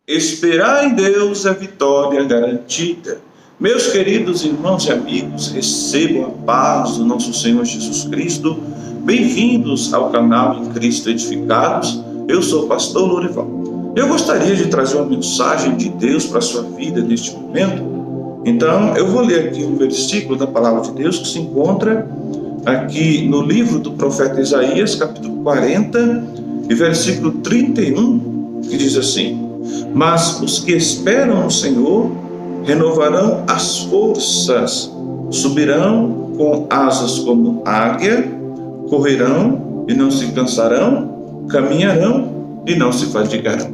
Esperar em Deus é vitória garantida. Meus queridos irmãos e amigos, recebam a paz do nosso Senhor Jesus Cristo. Bem-vindos ao canal Em Cristo Edificados. Eu sou o pastor Lorival. Eu gostaria de trazer uma mensagem de Deus para a sua vida neste momento. Então, eu vou ler aqui um versículo da palavra de Deus que se encontra aqui no livro do profeta Isaías, capítulo 40, e versículo 31, que diz assim: Mas os que esperam no Senhor renovarão as forças, subirão com asas como águia, correrão e não se cansarão, caminharão e não se fadigarão.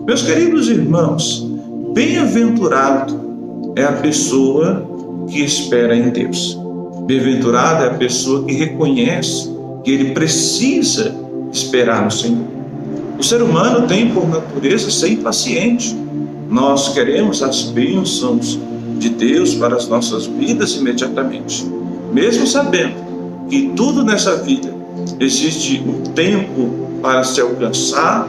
Meus queridos irmãos, bem-aventurado é a pessoa que espera em Deus. Bem-aventurado é a pessoa que reconhece que ele precisa esperar no Senhor. O ser humano tem por natureza ser impaciente. Nós queremos as bênçãos de Deus para as nossas vidas imediatamente, mesmo sabendo que tudo nessa vida existe um tempo para se alcançar,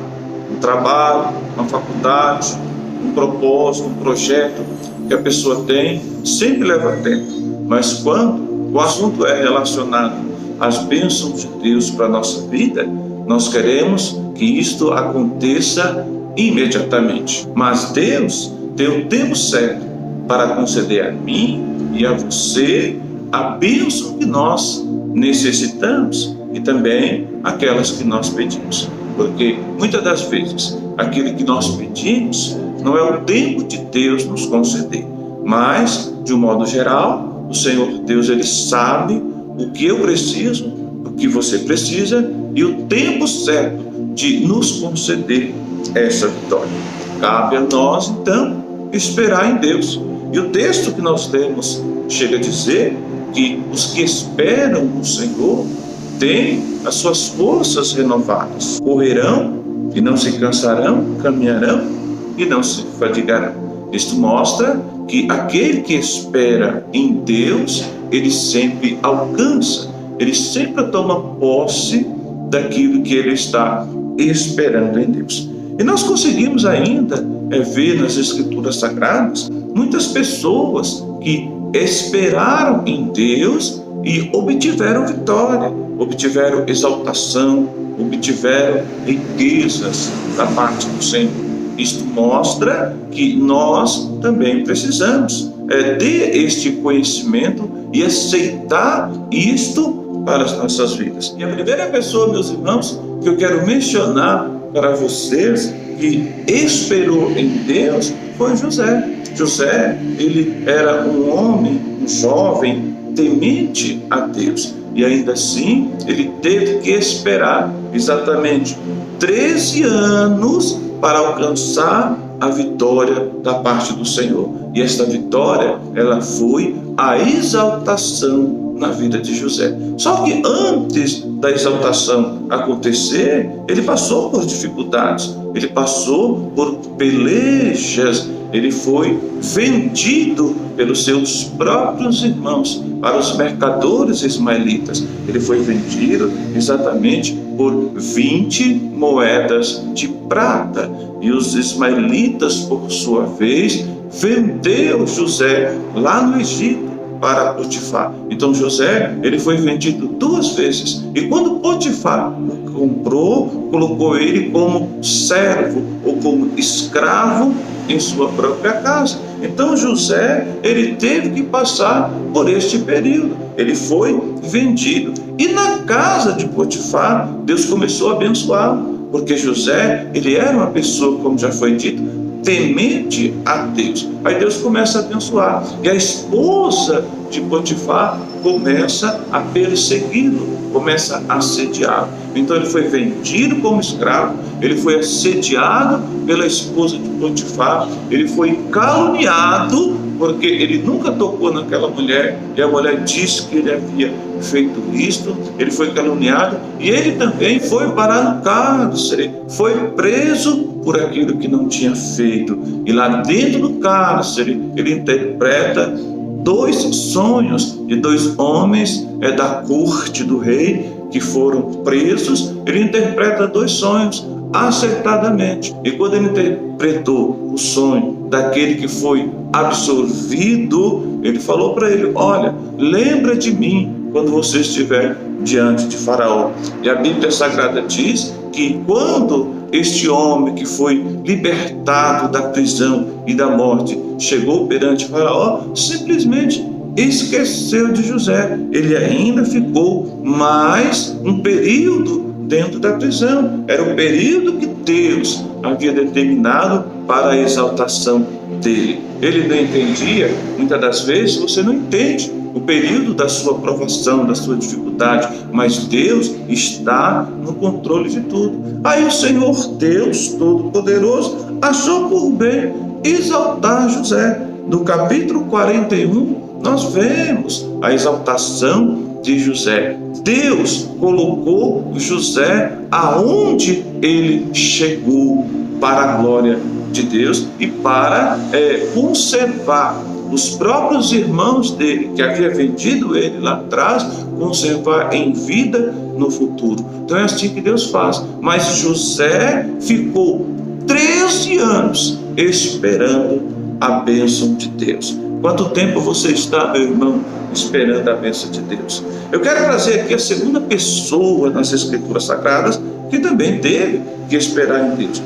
um trabalho, uma faculdade, um propósito, um projeto que a pessoa tem, sempre leva tempo. Mas quando o assunto é relacionado às bênçãos de Deus para a nossa vida, nós queremos que isto aconteça imediatamente. Mas Deus tem o tempo certo para conceder a mim e a você a bênção que nós necessitamos e também aquelas que nós pedimos. Porque muitas das vezes aquilo que nós pedimos não é o tempo de Deus nos conceder, mas de um modo geral o Senhor Deus, ele sabe o que eu preciso, o que você precisa e o tempo certo de nos conceder essa vitória. Cabe a nós, então, esperar em Deus. E o texto que nós temos chega a dizer que os que esperam no Senhor têm as suas forças renovadas. Correrão e não se cansarão, caminharão e não se fadigarão. Isto mostra que aquele que espera em Deus, ele sempre alcança, ele sempre toma posse daquilo que ele está esperando em Deus. E nós conseguimos ainda ver nas Escrituras Sagradas muitas pessoas que esperaram em Deus e obtiveram vitória, obtiveram exaltação, obtiveram riquezas da parte do Senhor. Isto mostra que nós também precisamos ter este conhecimento e aceitar isto para as nossas vidas. E a primeira pessoa, meus irmãos, que eu quero mencionar para vocês que esperou em Deus foi José. José, ele era um homem, um jovem temente a Deus. E ainda assim, ele teve que esperar exatamente 13 anos para alcançar a vitória da parte do Senhor. E esta vitória, ela foi a exaltação na vida de José. Só que antes da exaltação acontecer, ele passou por dificuldades, ele passou por pelejas, ele foi vendido pelos seus próprios irmãos para os mercadores ismaelitas. Ele foi vendido exatamente por 20 moedas de prata. E os ismaelitas, por sua vez, vendeu José lá no Egito para Potifar. Então José, ele foi vendido 2 vezes. E quando Potifar o comprou, colocou ele como servo ou como escravo em sua própria casa. Então José, ele teve que passar por este período. Ele foi vendido. E na casa de Potifar, Deus começou a abençoá-lo, porque José, ele era uma pessoa, como já foi dito, temente a Deus. Aí Deus começa a abençoar. E a esposa de Potifar começa a persegui-lo, começa a assediá-lo. Então ele foi vendido como escravo, ele foi assediado pela esposa de Potifar, ele foi caluniado, porque ele nunca tocou naquela mulher, e a mulher disse que ele havia feito isto. Ele foi caluniado, e ele também foi parar no cárcere, foi preso por aquilo que não tinha feito. E lá dentro do cárcere, ele interpreta 2 sonhos de 2 homens da corte do rei que foram presos. Ele interpreta 2 sonhos. acertadamente. E quando ele interpretou o sonho daquele que foi absorvido, ele falou para ele: olha, lembra de mim quando você estiver diante de Faraó. E a Bíblia Sagrada diz que quando este homem que foi libertado da prisão e da morte chegou perante Faraó, simplesmente esqueceu de José. Ele ainda ficou mais um período dentro da prisão. Era o período que Deus havia determinado para a exaltação dele. Ele não entendia, muitas das vezes você não entende o período da sua provação, da sua dificuldade, mas Deus está no controle de tudo. Aí o Senhor Deus Todo-Poderoso achou por bem exaltar José. No capítulo 41, nós vemos a exaltação de José. Deus colocou José aonde ele chegou para a glória de Deus e para conservar os próprios irmãos dele, que havia vendido ele lá atrás, conservar em vida no futuro. Então é assim que Deus faz. Mas José ficou 13 anos esperando a bênção de Deus. Quanto tempo você está, meu irmão, esperando a bênção de Deus? Eu quero trazer aqui a segunda pessoa nas Escrituras Sagradas que também teve que esperar em Deus.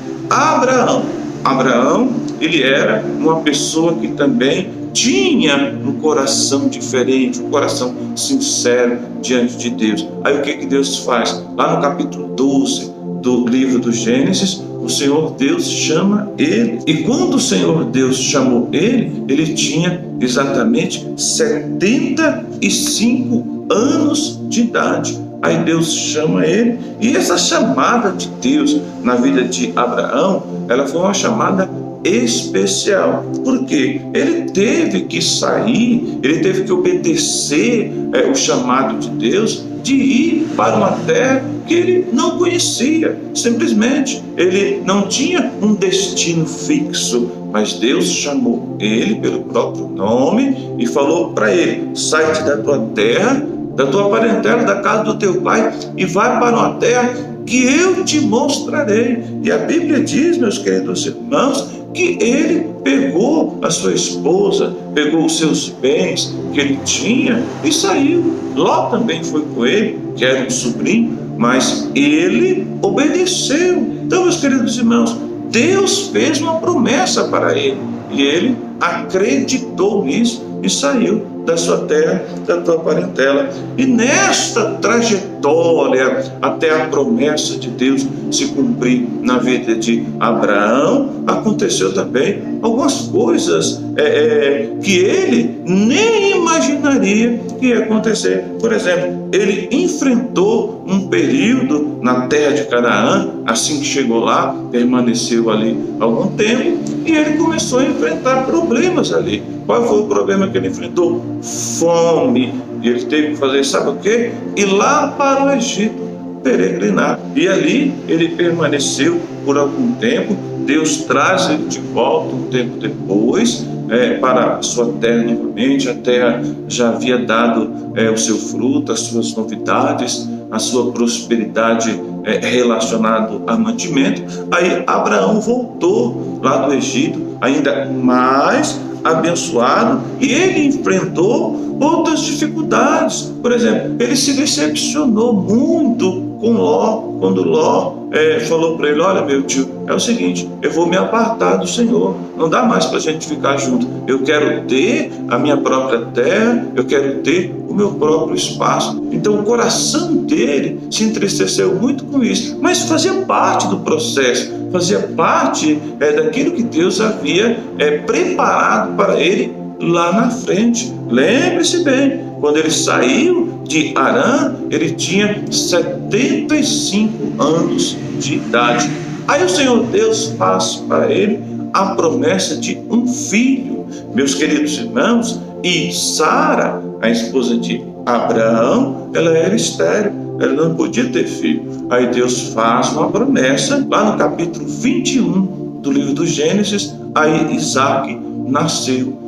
Abraão, ele era uma pessoa que também tinha um coração diferente, um coração sincero diante de Deus. Aí o que Deus faz? Lá no capítulo 12 do livro do Gênesis, o Senhor Deus chama ele. E quando o Senhor Deus chamou ele, ele tinha exatamente 75 anos de idade. Aí Deus chama ele, e essa chamada de Deus na vida de Abraão, ela foi uma chamada especial, porque ele teve que sair, ele teve que obedecer o chamado de Deus de ir para uma terra que ele não conhecia. Simplesmente ele não tinha um destino fixo, mas Deus chamou ele pelo próprio nome e falou para ele: sai-te da tua terra, da tua parentela, da casa do teu pai, e vai para uma terra que eu te mostrarei. E a Bíblia diz, meus queridos irmãos, que ele pegou a sua esposa, pegou os seus bens que ele tinha e saiu. Ló também foi com ele, que era um sobrinho, mas ele obedeceu. Então, meus queridos irmãos, Deus fez uma promessa para ele e ele acreditou nisso e saiu da sua terra, da tua parentela. E nesta trajetória até a promessa de Deus se cumprir na vida de Abraão, aconteceu também algumas coisas que ele nem imaginaria que ia acontecer. Por exemplo, ele enfrentou um período na terra de Canaã. Assim que chegou lá, permaneceu ali algum tempo e ele começou a enfrentar problemas ali. Qual foi o problema que ele enfrentou? Fome. E ele teve que fazer, sabe o quê? Ir lá para o Egito, peregrinar. E ali ele permaneceu por algum tempo. Deus traz ele de volta um tempo depois para a sua terra novamente. A terra já havia dado o seu fruto, as suas novidades, a sua prosperidade relacionada a mantimento. Aí Abraão voltou lá do Egito, ainda mais abençoado, e ele enfrentou outras dificuldades. Por exemplo, ele se decepcionou muito com Ló, quando Ló falou para ele: olha, meu tio, é o seguinte, eu vou me apartar do Senhor, não dá mais para a gente ficar junto, eu quero ter a minha própria terra, eu quero ter o meu próprio espaço. Então o coração dele se entristeceu muito com isso, mas fazia parte do processo, fazia parte daquilo que Deus havia preparado para ele lá na frente. Lembre-se bem, quando ele saiu de Harã, ele tinha 75 anos de idade. Aí o Senhor Deus faz para ele a promessa de um filho. Meus queridos irmãos, e Sara, a esposa de Abraão, ela era estéril, ela não podia ter filho. Aí Deus faz uma promessa, lá no capítulo 21 do livro do Gênesis. Aí Isaac nasceu.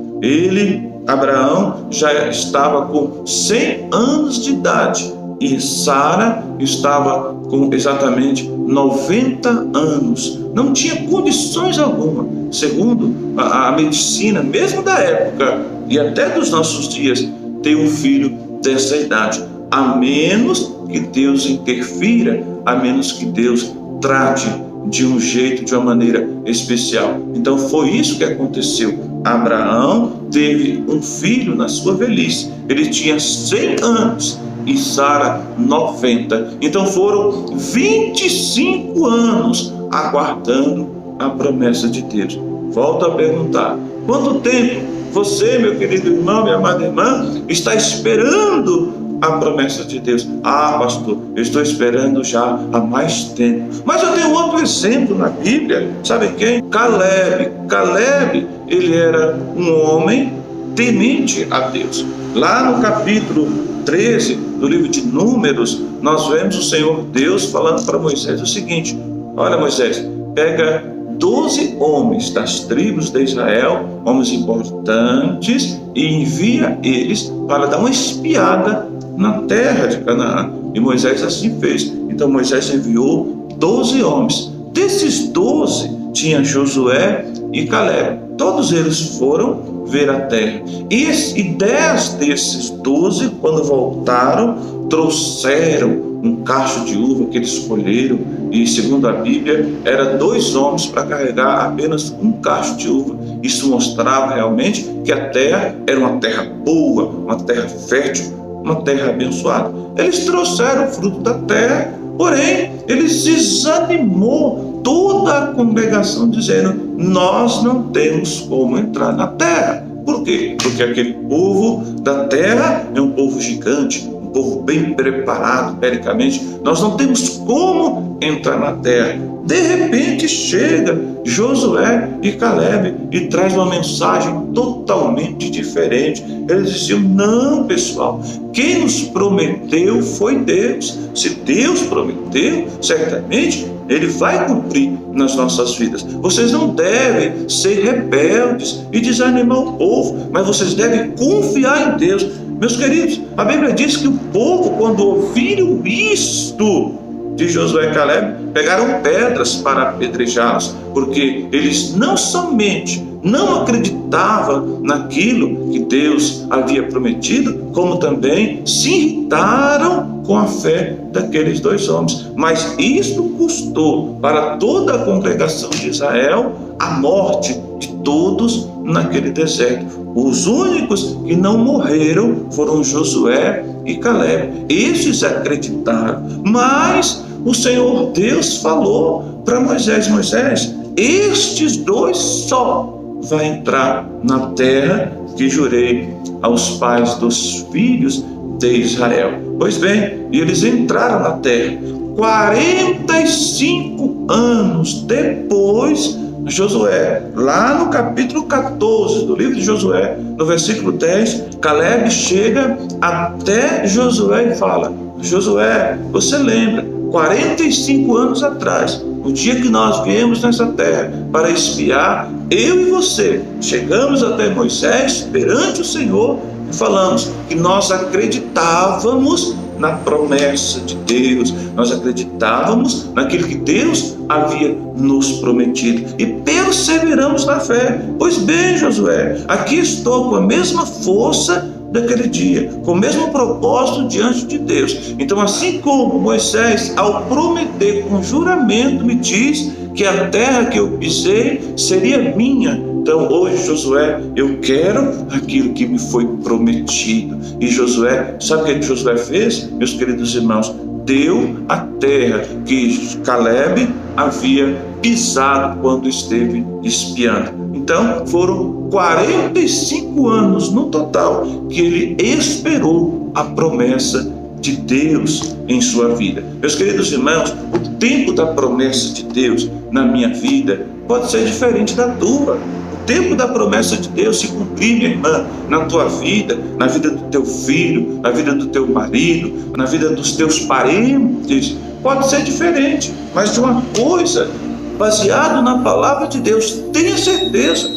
Abraão, já estava com 100 anos de idade e Sara estava com exatamente 90 anos. Não tinha condições alguma, segundo a medicina, mesmo da época e até dos nossos dias, ter um filho dessa idade, a menos que Deus interfira, a menos que Deus trate de um jeito, de uma maneira especial. Então foi isso que aconteceu. Abraão teve um filho na sua velhice, ele tinha 100 anos e Sara 90. Então foram 25 anos aguardando a promessa de Deus. Volto a perguntar: quanto tempo você, meu querido irmão, minha amada irmã, está esperando a promessa de Deus? Ah, pastor, eu estou esperando já há mais tempo. Mas eu tenho outro exemplo na Bíblia. Sabe quem? Caleb. Caleb, ele era um homem temente a Deus. Lá no capítulo 13 do livro de Números, nós vemos o Senhor Deus falando para Moisés o seguinte: olha, Moisés, pega 12 homens das tribos de Israel, homens importantes, e envia eles para dar uma espiada na terra de Canaã. E Moisés assim fez. Então Moisés enviou 12 homens. Desses 12 tinha Josué e Caleb. Todos eles foram ver a terra. E 10 desses 12, quando voltaram, trouxeram um cacho de uva que eles colheram. E segundo a Bíblia, era 2 homens para carregar apenas um cacho de uva. Isso mostrava realmente que a terra era uma terra boa, uma terra fértil, uma terra abençoada. Eles trouxeram o fruto da terra, porém eles desanimou toda a congregação, dizendo: nós não temos como entrar na terra. Por quê? Porque aquele povo da terra é um povo gigante, um povo bem preparado belicamente. Nós não temos como entrar na terra. De repente chega Josué e Caleb e traz uma mensagem totalmente diferente. Eles diziam: não, pessoal, quem nos prometeu foi Deus. Se Deus prometeu, certamente Ele vai cumprir nas nossas vidas. Vocês não devem ser rebeldes e desanimar o povo, mas vocês devem confiar em Deus. Meus queridos, a Bíblia diz que o povo, quando ouviram isto de Josué e Caleb, pegaram pedras para apedrejá-los, porque eles não somente não acreditavam naquilo que Deus havia prometido, como também se irritaram com a fé daqueles 2 homens. Mas isto custou para toda a congregação de Israel a morte de todos naquele deserto. Os únicos que não morreram foram Josué e Caleb. Estes acreditaram, mas o Senhor Deus falou para Moisés: Moisés, estes 2 só vai entrar na terra que jurei aos pais dos filhos de Israel. Pois bem, eles entraram na terra. 45 anos depois, Josué, lá no capítulo 14 do livro de Josué, no versículo 10, Caleb chega até Josué e fala: Josué, você lembra, 45 anos atrás, o dia que nós viemos nessa terra para espiar, eu e você chegamos até Moisés perante o Senhor e falamos que nós acreditávamos na promessa de Deus, nós acreditávamos naquilo que Deus havia nos prometido e perseveramos na fé. Pois bem, Josué, aqui estou com a mesma força daquele dia, com o mesmo propósito diante de Deus. Então, assim como Moisés, ao prometer com juramento, me diz que a terra que eu pisei seria minha, então hoje, Josué, eu quero aquilo que me foi prometido. E Josué, sabe o que Josué fez, meus queridos irmãos? Deu a terra que Caleb havia pisado quando esteve espiando. Então foram 45 anos no total que ele esperou a promessa de Deus em sua vida. Meus queridos irmãos, o tempo da promessa de Deus na minha vida pode ser diferente da tua. O tempo da promessa de Deus se cumprir, minha irmã, na tua vida, na vida do teu filho, na vida do teu marido, na vida dos teus parentes, pode ser diferente. Mas de uma coisa, baseado na palavra de Deus, tenha certeza,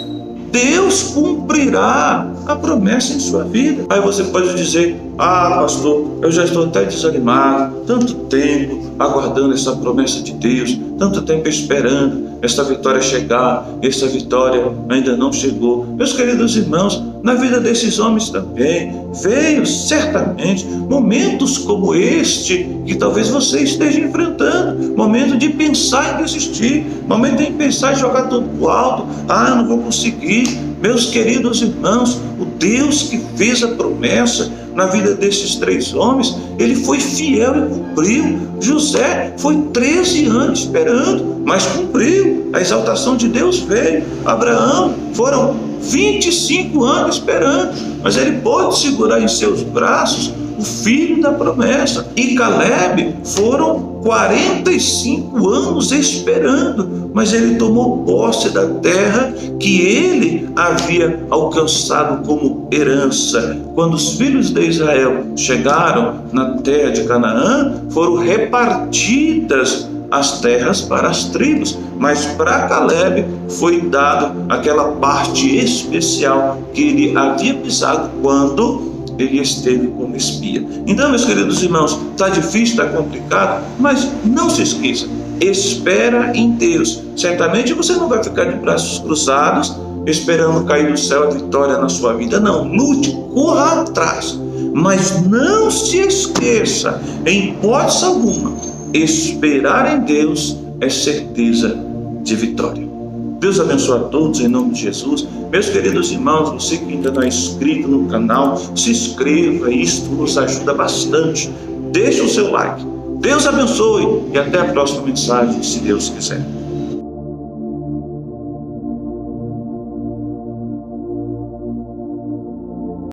Deus cumprirá a promessa em sua vida. Aí você pode dizer: ah, pastor, eu já estou até desanimado, tanto tempo aguardando essa promessa de Deus, tanto tempo esperando essa vitória chegar, e essa vitória ainda não chegou. Meus queridos irmãos, na vida desses homens também veio certamente momentos como este que talvez você esteja enfrentando, momento de pensar em desistir, momento de pensar em jogar tudo pro alto. Ah, não vou conseguir. Meus queridos irmãos, o Deus que fez a promessa na vida desses 3 homens, ele foi fiel e cumpriu. José foi 13 anos esperando, mas cumpriu. A exaltação de Deus veio. Abraão foram 25 anos esperando, mas ele pôde segurar em seus braços o filho da promessa. E Caleb foram 45 anos esperando, mas ele tomou posse da terra que ele havia alcançado como herança. Quando os filhos de Israel chegaram na terra de Canaã, foram repartidas as terras para as tribos, mas para Caleb foi dado aquela parte especial que ele havia pisado quando ele esteve como espia. Então, meus queridos irmãos, está difícil, está complicado, mas não se esqueça, espera em Deus. Certamente você não vai ficar de braços cruzados esperando cair do céu a vitória na sua vida. Não, lute, corra atrás, mas não se esqueça, em hipótese alguma, esperar em Deus é certeza de vitória. Deus abençoe a todos em nome de Jesus. Meus queridos irmãos, você que ainda não é inscrito no canal, se inscreva, isto nos ajuda bastante. Deixe o seu like. Deus abençoe e até a próxima mensagem, se Deus quiser.